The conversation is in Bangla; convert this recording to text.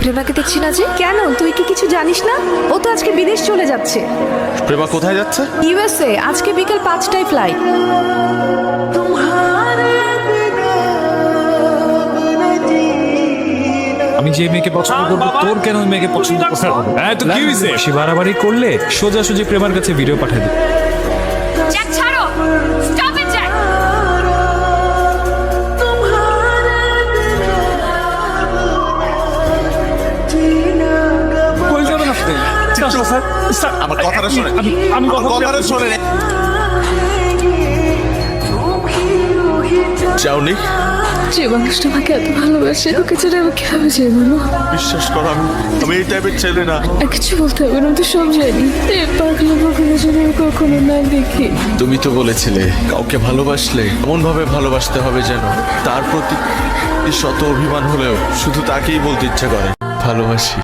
প্রেমাকে দেখছি না যে। কেন, তুই কি কিছু জানিস না? ও তো আজকে বিদেশ চলে যাচ্ছে। প্রেমা কোথায় যাচ্ছে? ইউএসএ, আজকে বিকেল 5টায় ফ্লাইট। আমি যে মেয়েকে পছন্দ করবো তোর কেন ওই মেয়েকে পছন্দ করতে হবে? হ্যাঁ তো কি হয়েছে? বেশি বাড়াবাড়ি করলে সোজাসুজি প্রেমার কাছে ভিডিও পাঠিয়ে দিই। জ্যাক ছাড়ো, স্টপ ইট জ্যাক। কই যাবেন আপনি? স্যার, আমার কথাটা শোনেন। আমি আমার কথাটা শোনেন। যাওনি? যে মানুষটা আমাকে এত ভালোবাসে ওকে ছেড়ে আমি কিভাবে যাই বলো? বিশ্বাস করো, আমি এই টাইপের ছেলে না। আর কিছু বলতে হবে না, আমি তো সব জানি। এরপর কখনো যেন কখনো না দেখি। তুমি তো বলেছিলে কাউকে ভালোবাসলে এমন ভাবে ভালোবাসতে হবে যেন তার প্রতি শত অভিমান হলেও শুধু তাকেই বলতে ইচ্ছা করে ভালোবাসি।